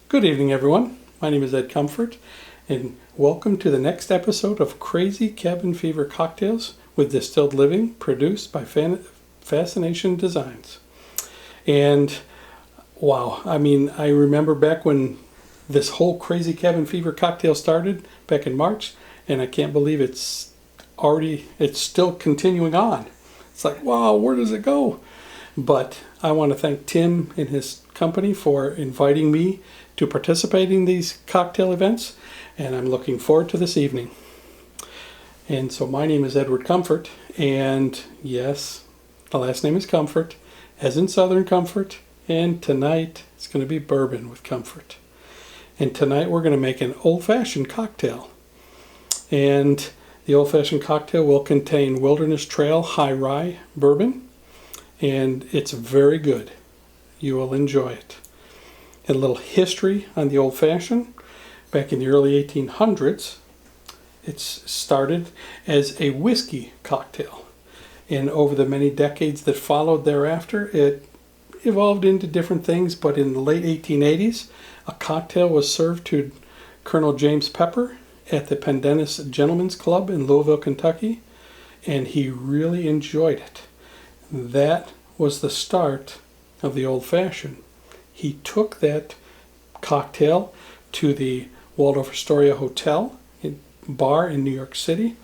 Good evening, everyone. My name is Ed Comfort, and welcome to the next episode of Crazy Cabin Fever Cocktails with Distilled Living, produced by Fascination Designs. And wow, I remember back when this whole Crazy Cabin Fever cocktail started back in March, and I can't believe it's still continuing on. It's like, wow, where does it go? But I want to thank Tim and his company for inviting me to participate in these cocktail events, and I'm looking forward to this evening. And so my name is Edward Comfort, and yes, the last name is Comfort, as in Southern Comfort, and tonight it's going to be bourbon with Comfort. And tonight we're going to make an old-fashioned cocktail. And the old-fashioned cocktail will contain Wilderness Trail High Rye bourbon, and it's very good. You will enjoy it. And a little history on the Old Fashioned. Back in the early 1800s, it started as a whiskey cocktail. And over the many decades that followed thereafter, it evolved into different things. But in the late 1880s, a cocktail was served to Colonel James Pepper at the Pendennis Gentlemen's Club in Louisville, Kentucky. And he really enjoyed it. That was the start of the Old Fashioned. He took that cocktail to the Waldorf Astoria Hotel bar in New York City,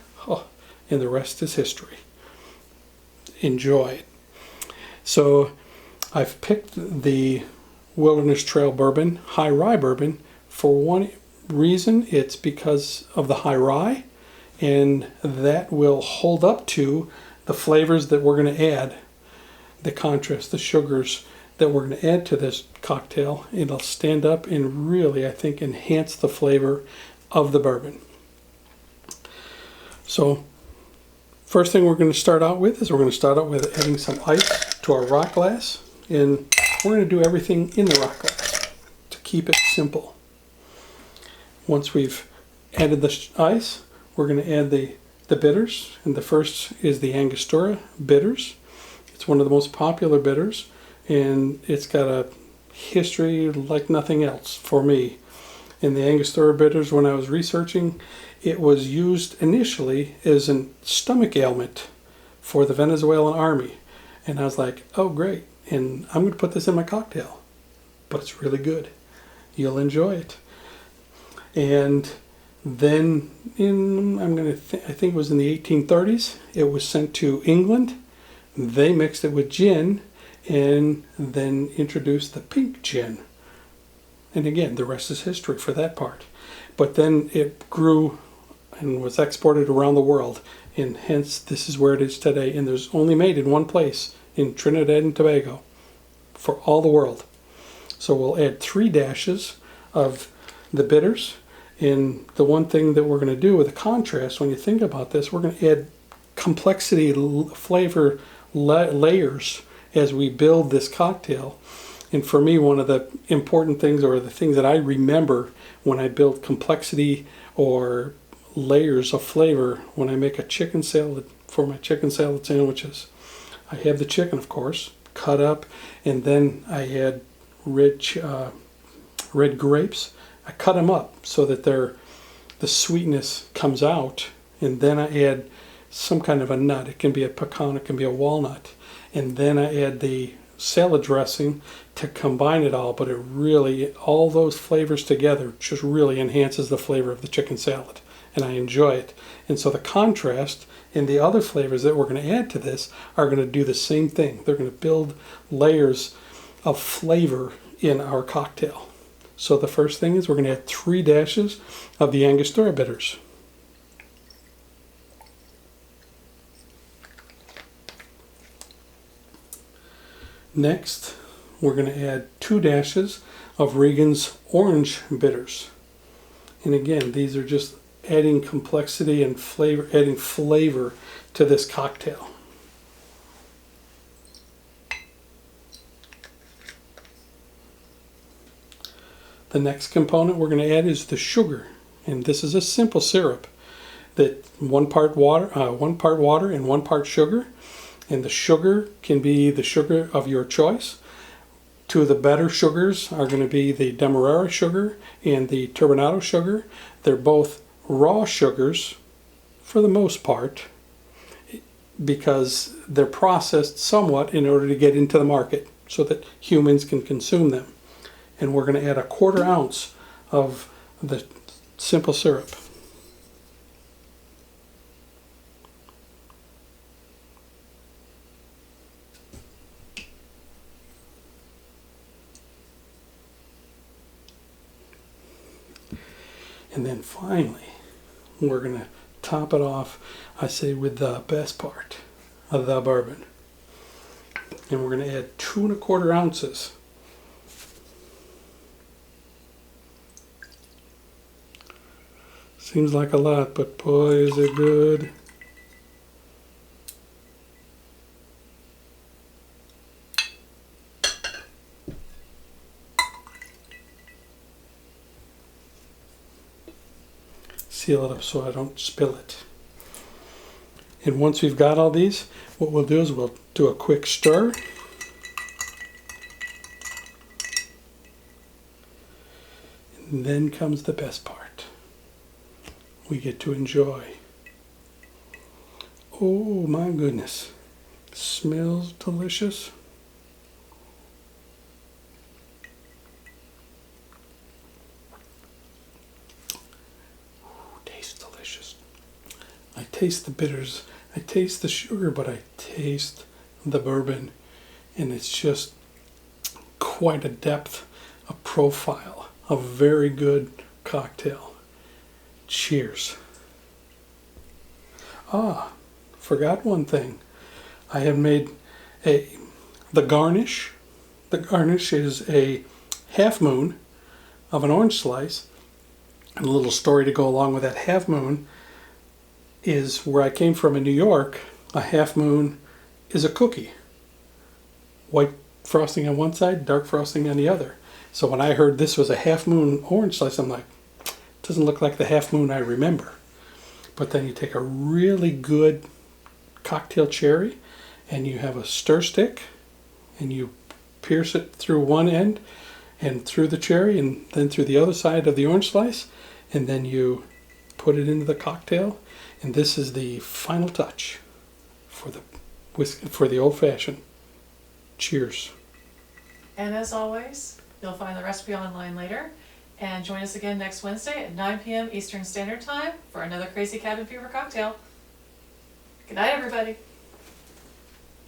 and the rest is history. Enjoy it. So I've picked the Wilderness Trail bourbon, high rye bourbon, for one reason. It's because of the high rye, and that will hold up to the flavors that we're going to add, the contrast, the sugars that we're going to add to this cocktail. It'll stand up and really, I think, enhance the flavor of the bourbon. So first thing we're going to start out with is adding some ice to our rock glass, and we're going to do everything in the rock glass to keep it simple. Once we've added the ice, we're going to add the bitters, and the first is the Angostura bitters. It's one of the most popular bitters, and it's got a history like nothing else for me. In the Angostura bitters, when I was researching, it was used initially as a stomach ailment for the Venezuelan army. And I was like, oh great, and I'm going to put this in my cocktail. But it's really good. You'll enjoy it. And then I think it was in the 1830s, it was sent to England. They mixed it with gin and then introduced the pink gin. And again, the rest is history for that part. But then it grew and was exported around the world, and hence this is where it is today. And there's only made in one place, in Trinidad and Tobago, for all the world. So we'll add 3 dashes of the bitters. And the one thing that we're going to do with the contrast, when you think about this, we're going to add complexity, flavor layers as we build this cocktail. And for me, one of the important things, or the things that I remember when I build complexity or layers of flavor, when I make a chicken salad for my chicken salad sandwiches, I have the chicken, of course, cut up, and then I add red grapes. I cut them up so that the sweetness comes out, and then I add some kind of a nut. It can be a pecan, it can be a walnut. And then I add the salad dressing to combine it all, but it really, all those flavors together just really enhances the flavor of the chicken salad, and I enjoy it. And so the contrast and the other flavors that we're going to add to this are going to do the same thing. They're going to build layers of flavor in our cocktail. So the first thing is we're going to add 3 dashes of the Angostura bitters. Next, we're going to add 2 dashes of Regan's orange bitters. And again, these are just adding complexity and flavor, adding flavor to this cocktail. The next component we're going to add is the sugar. And this is a simple syrup that 1 part water and 1 part sugar. And the sugar can be the sugar of your choice. Two of the better sugars are going to be the Demerara sugar and the turbinado sugar. They're both raw sugars for the most part because they're processed somewhat in order to get into the market so that humans can consume them. And we're going to add a 1/4 ounce of the simple syrup. And then finally, we're going to top it off, I say, with the best part of the bourbon. And we're going to add 2 1/4 ounces. Seems like a lot, but boy, is it good. Seal it up so I don't spill it. And once we've got all these, what we'll do is we'll do a quick stir. And then comes the best part. We get to enjoy. Oh my goodness. Smells delicious. I taste the bitters, I taste the sugar, but I taste the bourbon, and it's just quite a depth, a profile, a very good cocktail. Cheers. Forgot one thing. I have made the garnish. The garnish is a 1/2 moon of an orange slice, and a little story to go along with that 1/2 moon is where I came from in New York. A 1/2 moon is a cookie. White frosting on one side, dark frosting on the other. So when I heard this was a 1/2 moon orange slice, I'm like, doesn't look like the 1/2 moon I remember. But then you take a really good cocktail cherry and you have a stir stick and you pierce it through one end and through the cherry and then through the other side of the orange slice, and then you put it into the cocktail. And this is the final touch for the old-fashioned. Cheers. And as always, you'll find the recipe online later. And join us again next Wednesday at 9 p.m. Eastern Standard Time for another Crazy Cabin Fever cocktail. Good night, everybody.